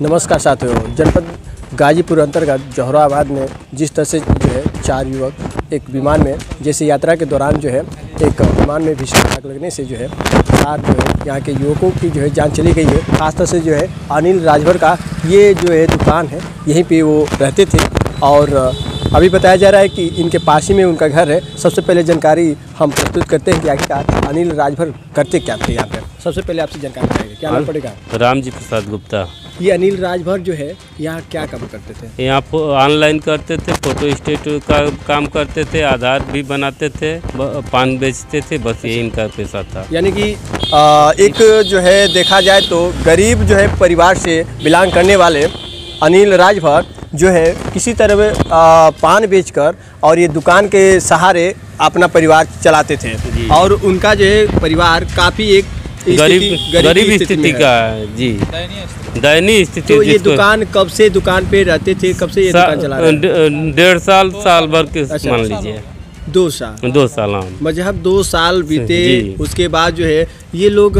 नमस्कार साथियों, जनपद गाजीपुर अंतर्गत जौहराबाद में जिस तरह से जो है 4 युवक एक विमान में जैसे यात्रा के दौरान जो है एक विमान में भीषण आग लगने से जो है 4 जो है यहाँ के युवकों की जो है जान चली गई है। खासतौर से जो है अनिल राजभर का ये जो है दुकान है, यहीं पे वो रहते थे और अभी बताया जा रहा है कि इनके पास ही में उनका घर है। सबसे पहले जानकारी हम प्रस्तुत करते हैं कि आखिरकार अनिल राजभर करते क्या थे यहाँ पर। सबसे पहले आपसे जानकारी चाहिए, क्या नाम पड़ेगा? रामजी प्रसाद गुप्ता। ये अनिल राजभर जो है यहाँ क्या काम करते थे? यहाँ ऑनलाइन करते थे, फोटो स्टेट का काम करते थे, आधार भी बनाते थे, पान बेचते थे, बस यही इनका पेशा था। यानी कि एक जो है देखा जाए तो गरीब जो है परिवार से बिलोंग करने वाले अनिल राजभर जो है किसी तरह पान बेचकर और ये दुकान के सहारे अपना परिवार चलाते थे और उनका जो है परिवार काफ़ी एक गरीब स्थिति का है जी, दयनीय स्थिति। तो ये दुकान कब से दुकान पे रहते थे, कब से ये दुकान चला रहे हैं? 1.5 साल भर के मान लीजिए 2 साल 2 साल मतलब 2 साल बीते। उसके बाद जो है ये लोग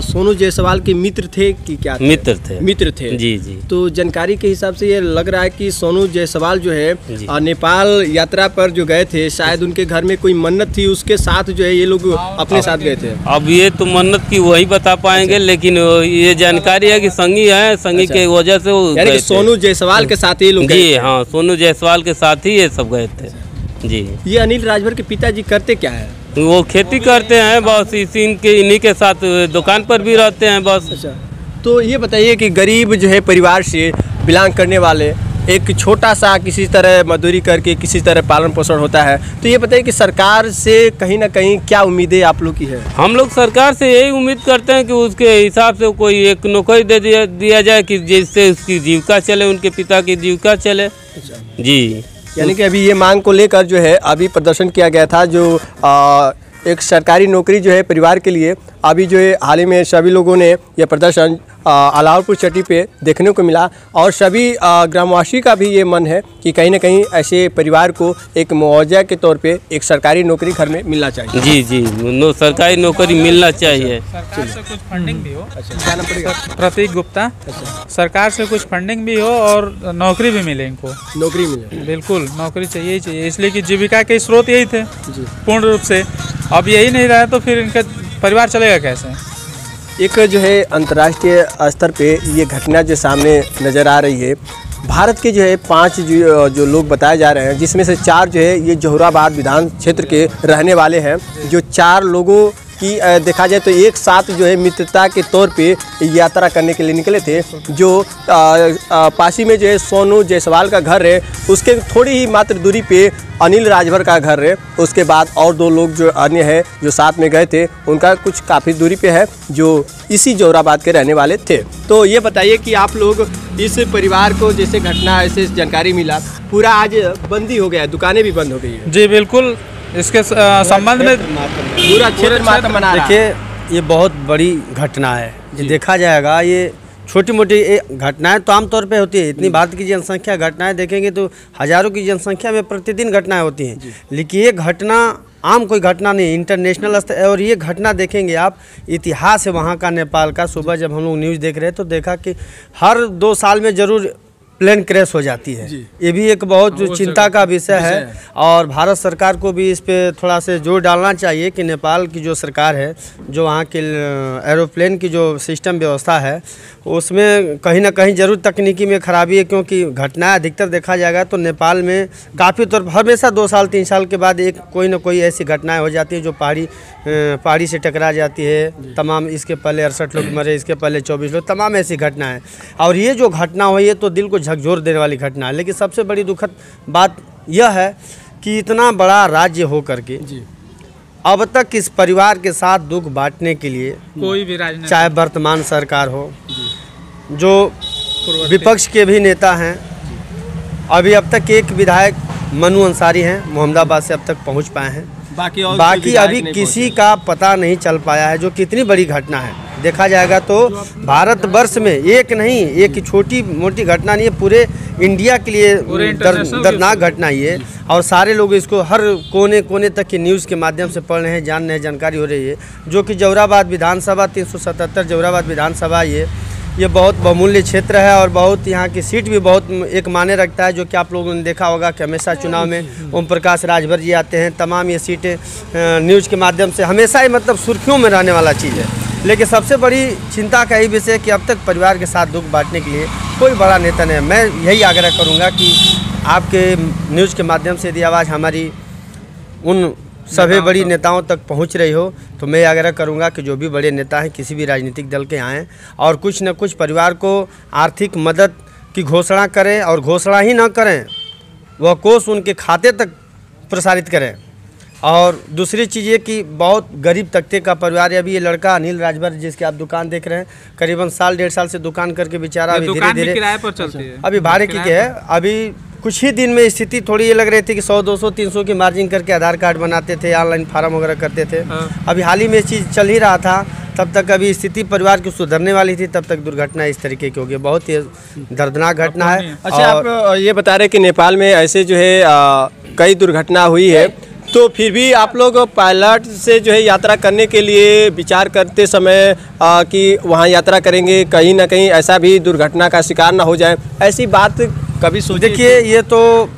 सोनू जायसवाल के मित्र थे कि क्या थे? मित्र थे जी जी। तो जानकारी के हिसाब से ये लग रहा है कि सोनू जायसवाल जो है नेपाल यात्रा पर जो गए थे, शायद उनके घर में कोई मन्नत थी, उसके साथ जो है ये लोग अपने साथ गए थे। अब ये तो मन्नत की वही बता पाएंगे, लेकिन ये जानकारी है कि संगी है, संगी के वजह से वो सोनू जायसवाल के साथ ये लोग जी हाँ, सोनू जायसवाल के साथ ही ये सब गए थे जी। ये अनिल राजभर के पिताजी करते क्या है? वो खेती करते हैं बस, इन्हीं के साथ दुकान पर भी रहते हैं बस। अच्छा, तो ये बताइए कि गरीब जो है परिवार से बिलोंग करने वाले एक छोटा सा किसी तरह मजदूरी करके किसी तरह पालन पोषण होता है, तो ये बताइए कि सरकार से कहीं ना कहीं क्या उम्मीदें आप लोग की है? हम लोग सरकार से यही उम्मीद करते हैं कि उसके हिसाब से कोई एक नौकरी दे दिया जाए कि जिससे उसकी जीविका चले, उनके पिता की जीविका चले जी। यानी कि अभी ये मांग को लेकर जो है अभी प्रदर्शन किया गया था, जो एक सरकारी नौकरी जो है परिवार के लिए। अभी जो है हाल ही में सभी लोगों ने यह प्रदर्शन अलाउरपुर चट्टी पे देखने को मिला और सभी ग्रामवासी का भी ये मन है कि कहीं ना कहीं ऐसे परिवार को एक मुआवजा के तौर पे एक सरकारी नौकरी घर में मिलना चाहिए। जी जी, सरकारी नौकरी मिलना चाहिए। सरकार से कुछ फंडिंग भी हो। क्या नाम पड़ेगा? प्रतीक गुप्ता। सरकार से कुछ फंडिंग भी हो और नौकरी भी मिले, इनको नौकरी मिले। बिल्कुल नौकरी चाहिए ही चाहिए, इसलिए कि जीविका के स्रोत यही थे पूर्ण रूप से। अब यही नहीं रहा तो फिर इनका परिवार चलेगा कैसे? एक जो है अंतर्राष्ट्रीय स्तर पे ये घटना जो सामने नज़र आ रही है, भारत के जो है 5 जो लोग बताए जा रहे हैं, जिसमें से 4 जो है ये जौहराबाद विधान क्षेत्र के रहने वाले हैं। जो 4 लोगों की देखा जाए तो एक साथ जो है मित्रता के तौर पे यात्रा करने के लिए निकले थे। जो पासी में जो है सोनू जायसवाल का घर है, उसके थोड़ी ही मात्र दूरी पे अनिल राजभर का घर है। उसके बाद और 2 लोग जो अन्य है जो साथ में गए थे, उनका कुछ काफ़ी दूरी पे है, जो इसी जौहराबाद के रहने वाले थे। तो ये बताइए कि आप लोग इस परिवार को जैसे घटना ऐसे जानकारी मिला, पूरा आज बंदी हो गया है, दुकानें भी बंद हो गई है। जी बिल्कुल, इसके संबंध में पूरा क्षेत्र मातम मना रहा है। देखिए ये बहुत बड़ी घटना है, जो देखा जाएगा ये छोटी मोटी घटनाएं तो आमतौर पे होती है। इतनी भारत की जनसंख्या, घटनाएं देखेंगे तो हज़ारों की जनसंख्या में प्रतिदिन घटनाएं होती हैं, लेकिन ये घटना आम कोई घटना नहीं, इंटरनेशनल स्तर। और ये घटना देखेंगे आप, इतिहास है वहाँ का, नेपाल का। सुबह जब हम लोग न्यूज़ देख रहे हैं तो देखा कि हर 2 साल में ज़रूर प्लेन क्रैश हो जाती है। ये भी एक बहुत चिंता का विषय है और भारत सरकार को भी इस पे थोड़ा से जोर डालना चाहिए कि नेपाल की जो सरकार है, जो वहाँ के एरोप्लेन की जो सिस्टम व्यवस्था है, उसमें कहीं ना कहीं ज़रूर तकनीकी में खराबी है। क्योंकि घटनाएं अधिकतर देखा जाएगा तो नेपाल में काफ़ी तौर पर हमेशा 2 साल 3 साल के बाद एक कोई ना कोई ऐसी घटनाएँ हो जाती है जो पहाड़ी से टकरा जाती है। तमाम इसके पहले 68 लोग मरे, इसके पहले 24 लोग, तमाम ऐसी घटनाएं। और ये जो घटना हुई है तो दिल को झकझोर देने वाली घटना है। लेकिन सबसे बड़ी दुखद बात यह है कि इतना बड़ा राज्य हो करके अब तक इस परिवार के साथ दुख बांटने के लिए कोई भी राजनीति, चाहे वर्तमान सरकार हो, जो विपक्ष के भी नेता हैं, अभी अब तक एक विधायक मनु अंसारी हैं, मोहम्मदाबाद से अब तक पहुंच पाए हैं। बाकी अभी किसी का पता नहीं चल पाया है, जो कितनी बड़ी घटना है। देखा जाएगा तो भारतवर्ष में एक नहीं, एक छोटी मोटी घटना नहीं है, पूरे इंडिया के लिए दर्दनाक घटना ये। और सारे लोग इसको हर कोने कोने तक की न्यूज़ के माध्यम से पढ़ रहे हैं, जान रहे हैं, जानकारी हो रही है। जो कि जौहराबाद विधानसभा 377 जौहराबाद विधानसभा ये ये बहुत बहुमूल्य क्षेत्र है और बहुत यहाँ की सीट भी बहुत एक मायने रखता है, जो कि आप लोगों ने देखा होगा कि हमेशा चुनाव में ओम प्रकाश राजभर जी आते हैं। तमाम ये सीटें न्यूज़ के माध्यम से हमेशा ही मतलब सुर्खियों में रहने वाला चीज़ है। लेकिन सबसे बड़ी चिंता का यही विषय है कि अब तक परिवार के साथ दुख बांटने के लिए कोई बड़ा नेता नहीं है। मैं यही आग्रह करूँगा कि आपके न्यूज़ के माध्यम से यदि आवाज़ हमारी उन सभी बड़ी नेताओं तक पहुंच रही हो तो मैं आग्रह करूंगा कि जो भी बड़े नेता हैं किसी भी राजनीतिक दल के आएँ और कुछ न कुछ परिवार को आर्थिक मदद की घोषणा करें, और घोषणा ही ना करें, वह कोष उनके खाते तक प्रसारित करें। और दूसरी चीज़ ये कि बहुत गरीब तबके का परिवार है। अभी ये लड़का अनिल राजभर जिसकी आप दुकान देख रहे हैं, करीबन साल 1.5 साल से दुकान करके बेचारा अभी धीरे-धीरे किराए पर चलती है, अभी भाड़े की है। अभी कुछ ही दिन में स्थिति थोड़ी ये लग रही थी कि 100, 200, 300 की मार्जिन करके आधार कार्ड बनाते थे, ऑनलाइन फार्म वगैरह करते थे। अभी हाल ही में ये चीज़ चल ही रहा था, तब तक अभी स्थिति परिवार की सुधरने वाली थी, तब तक दुर्घटना इस तरीके की हो गई। बहुत ही दर्दनाक घटना है। अच्छा, आप ये बता रहे कि नेपाल में ऐसे जो है कई दुर्घटना हुई है, तो फिर भी आप लोग पायलट से जो है यात्रा करने के लिए विचार करते समय कि वहाँ यात्रा करेंगे, कहीं ना कहीं ऐसा भी दुर्घटना का शिकार ना हो जाए, ऐसी बात कभी सोचे? देखिए, ये तो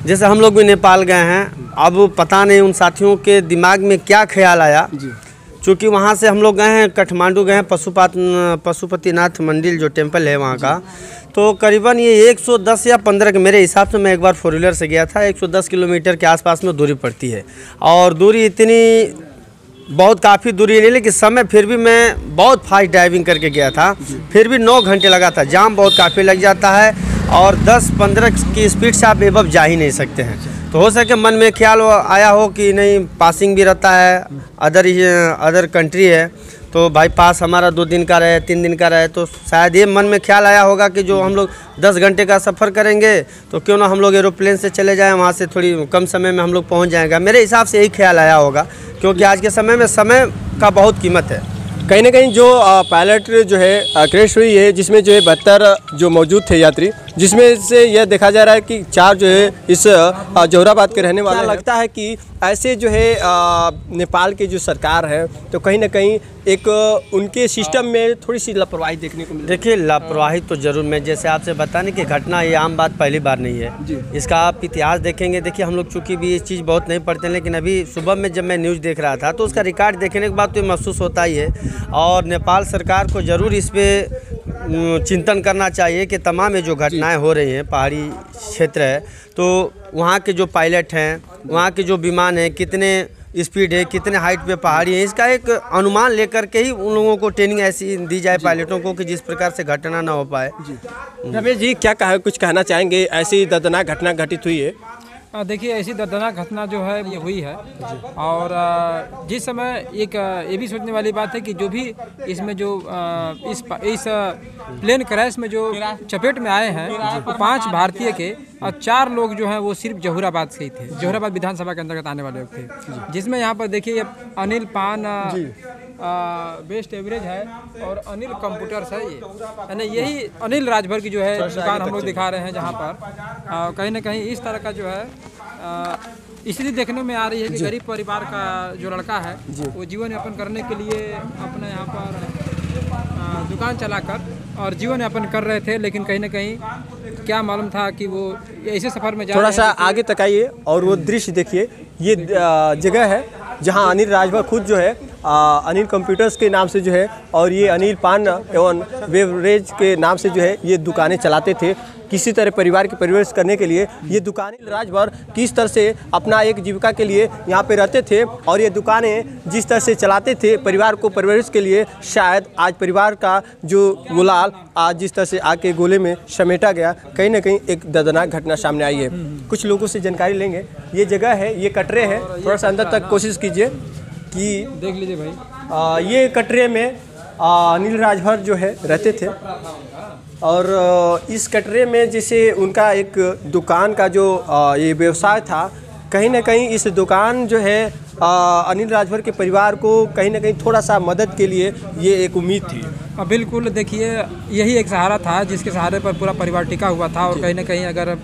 जैसे हम लोग भी नेपाल गए हैं, अब पता नहीं उन साथियों के दिमाग में क्या ख्याल आया। चूँकि वहाँ से हम लोग गए हैं, काठमांडू गए हैं, पशुपतिनाथ मंदिर जो टेम्पल है वहाँ का, तो करीबन ये 110 या 15 के मेरे हिसाब से, मैं एक बार 4 व्हीलर से गया था, 110 किलोमीटर के आसपास में दूरी पड़ती है। और दूरी इतनी बहुत काफ़ी दूरी नहीं, लेकिन समय फिर भी मैं बहुत फास्ट ड्राइविंग करके गया था, फिर भी 9 घंटे लगा था। जाम बहुत काफ़ी लग जाता है और 10-15 की स्पीड से आप एबव जा ही नहीं सकते हैं। तो हो सके मन में ख्याल आया हो कि नहीं, पासिंग भी रहता है, अदर कंट्री है, तो भाई पास हमारा 2 दिन का रहे, 3 दिन का रहे, तो शायद ये मन में ख्याल आया होगा कि जो हम लोग 10 घंटे का सफ़र करेंगे तो क्यों ना हम लोग एरोप्लेन से चले जाएं, वहाँ से थोड़ी कम समय में हम लोग पहुँच जाएंगे। मेरे हिसाब से यही ख्याल आया होगा, क्योंकि आज के समय में समय का बहुत कीमत है। कहीं ना कहीं जो पायलट जो है क्रैश हुई है, जिसमें जो है 72 जो मौजूद थे यात्री, जिसमें से यह देखा जा रहा है कि 4 जो है इस जोहराबाद के रहने वाले हैं। लगता है कि ऐसे जो है नेपाल की जो सरकार है, तो कहीं ना कहीं एक उनके सिस्टम में थोड़ी सी लापरवाही देखने को मिली। देखिए, लापरवाही तो जरूर, मैं जैसे आपसे बताने की घटना, ये आम बात पहली बार नहीं है। इसका आप इतिहास देखेंगे, देखिए हम लोग चूँकि भी ये चीज़ बहुत नहीं पढ़ते हैं, लेकिन अभी सुबह में जब मैं न्यूज़ देख रहा था तो उसका रिकॉर्ड देखने के बाद तो महसूस होता ही है। और नेपाल सरकार को ज़रूर इस पर चिंतन करना चाहिए कि तमाम ये जो घटनाएं हो रही हैं, पहाड़ी क्षेत्र है, तो वहाँ के जो पायलट हैं, वहाँ के जो विमान हैं, कितने स्पीड है, कितने हाइट पे पहाड़ी है, इसका एक अनुमान लेकर के ही उन लोगों को ट्रेनिंग ऐसी दी जाए पायलटों को कि जिस प्रकार से घटना ना हो पाए। रमेश जी, क्या कुछ कहना चाहेंगे? ऐसी दर्दनाक घटना घटित हुई है। देखिए, ऐसी दर्दनाक घटना जो है ये हुई है, और जिस समय एक ये भी सोचने वाली बात है कि जो भी इसमें जो इस प्लेन क्रैश में जो चपेट में आए हैं, 5 भारतीय के और 4 लोग जो हैं वो सिर्फ जहुराबाद से ही थे, जहुराबाद विधानसभा के अंतर्गत आने वाले लोग थे। जिसमें यहाँ पर देखिए अनिल पान बेस्ट एवरेज है और अनिल कंप्यूटर्स है, ये यानी यही अनिल राजभर की जो है दुकान हम लोग दिखा रहे हैं, जहाँ पर कहीं ना कहीं इस तरह का जो है स्थिति देखने में आ रही है कि गरीब परिवार का जो लड़का है वो जीवन यापन करने के लिए अपने यहाँ पर दुकान चलाकर और जीवन यापन कर रहे थे, लेकिन कहीं ना कहीं क्या मालूम था कि वो ऐसे सफ़र में जा थोड़ा सा आगे तक आइए और वो दृश्य देखिए। ये जगह है जहां अनिल राजभर खुद जो है अनिल कंप्यूटर्स के नाम से जो है, और ये अनिल पान एवं बेवरेज के नाम से जो है ये दुकानें चलाते थे। किसी तरह परिवार की परवरिश करने के लिए ये दुकानें, राजभर किस तरह से अपना एक जीविका के लिए यहाँ पे रहते थे, और ये दुकानें जिस तरह से चलाते थे परिवार को परवरिश के लिए, शायद आज परिवार का जो गुलाल आज जिस तरह से आके गोले में समेटा गया, कहीं ना कहीं एक दर्दनाक घटना सामने आई है। कुछ लोगों से जानकारी लेंगे। ये जगह है, ये कटरे है, थोड़ा सा अंदर तक कोशिश कीजिए कि देख लीजिए भाई। ये कटरे में अनिल राजभर जो है रहते थे, और इस कटरे में जैसे उनका एक दुकान का जो ये व्यवसाय था, कहीं ना कहीं इस दुकान जो है अनिल राजभर के परिवार को कहीं ना कहीं थोड़ा सा मदद के लिए ये एक उम्मीद थी। बिल्कुल, देखिए यही एक सहारा था जिसके सहारे पर पूरा परिवार टिका हुआ था, और कहीं ना कहीं अगर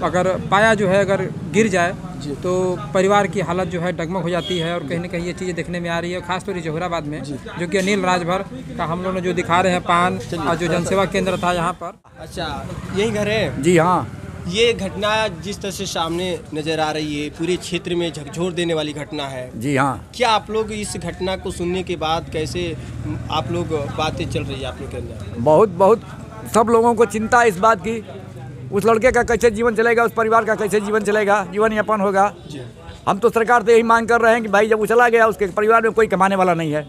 अगर पाया जो है अगर गिर जाए तो परिवार की हालत जो है डगमग हो जाती है। और कहीं ना कहीं ये चीज़ें देखने में आ रही है, खासतौर से जोहराबाद में, जो कि अनिल राजभर का हम लोग ने जो दिखा रहे हैं पान और जो जनसेवा केंद्र था यहाँ पर। अच्छा, यही घर है? जी हाँ। ये घटना जिस तरह से सामने नजर आ रही है, पूरे क्षेत्र में झकझोर देने वाली घटना है। जी हाँ। क्या आप लोग इस घटना को सुनने के बाद कैसे आप लोग बातें चल रही है आप लोग के अंदर? बहुत सब लोगों को चिंता है इस बात की, उस लड़के का कैसे जीवन चलेगा, उस परिवार का कैसे जीवन चलेगा, जीवन यापन होगा। हम तो सरकार से यही मांग कर रहे हैं कि भाई जब वो चला गया, उसके परिवार में कोई कमाने वाला नहीं है,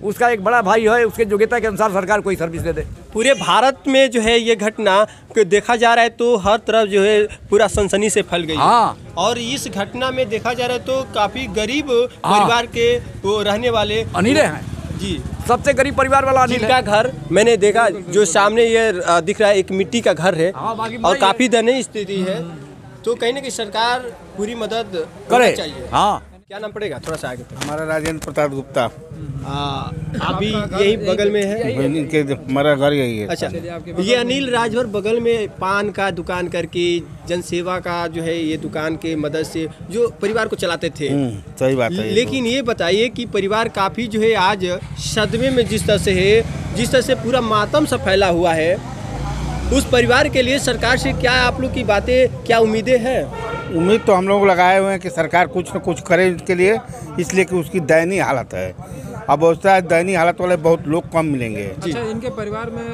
उसका एक बड़ा भाई है, उसके योग्यता के अनुसार सरकार कोई सर्विस दे दे। पूरे भारत में जो है ये घटना को देखा जा रहा है तो हर तरफ जो है पूरा सनसनी से फैल गई है। हाँ। और इस घटना में देखा जा रहा है तो काफी गरीब परिवार के वो रहने वाले अनिल हैं जी, सबसे गरीब परिवार वाला अनिल जिनका घर मैंने देखा जो सामने ये दिख रहा है, एक मिट्टी का घर है और काफी दयनीय स्थिति है। तो कहीं ना कहीं सरकार पूरी मदद करे चाहिए। हाँ। क्या नाम पड़ेगा थोड़ा सा आगे? हमारा राजेंद्र प्रताप गुप्ता। अभी यही बगल में है, इनके हमारा घर यही है। अच्छा, ये अनिल राजभर बगल में पान का दुकान करके जनसेवा का जो है ये दुकान के मदद से जो परिवार को चलाते थे। सही बात है। लेकिन ये बताइए कि परिवार काफी जो है आज सदमे में जिस तरह से है, जिस तरह से पूरा मातम सा फैला हुआ है, उस परिवार के लिए सरकार से क्या आप लोग की बातें, क्या उम्मीदें हैं? उम्मीद तो हम लोग लगाए हुए हैं कि सरकार कुछ न कुछ करे इसके लिए, इसलिए कि उसकी दयनीय हालत है। अब उसका दयनीय हालत वाले बहुत लोग कम मिलेंगे। अच्छा, इनके परिवार में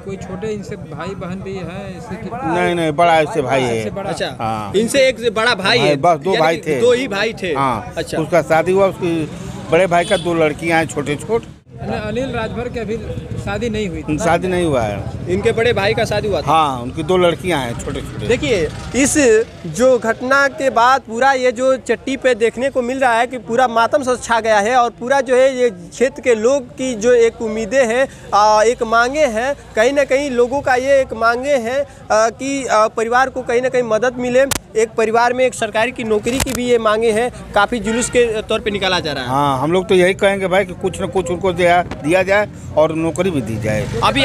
कोई छोटे इनसे भाई बहन भी है? नहीं, बड़ा इससे भाई है। अच्छा, हाँ। इनसे एक बड़ा भाई है? बस दो भाई थे। दो ही भाई थे? हाँ। अच्छा, उसका शादी हुआ, उसकी बड़े भाई का 2 लड़कियां हैं छोटे। अनिल राजभर की अभी शादी नहीं हुई थी? शादी नहीं हुआ है। इनके बड़े भाई का शादी हुआ था? हाँ, उनकी 2 लड़कियां हैं छोटे। देखिए, इस जो घटना के बाद पूरा ये जो चट्टी पे देखने को मिल रहा है कि पूरा मातम सा छा गया है और पूरा जो है ये क्षेत्र के लोग की जो एक उम्मीदें हैं, एक मांगे हैं, कहीं ना कहीं लोगों का ये एक मांगे हैं कि परिवार को कहीं ना कहीं मदद मिले। एक परिवार में एक सरकारी की नौकरी की भी ये मांगे हैं, काफ़ी जुलूस के तौर पे निकाला जा रहा है। हाँ, हम लोग तो यही कहेंगे भाई कि कुछ न कुछ उनको दिया जाए और नौकरी भी दी जाए। अभी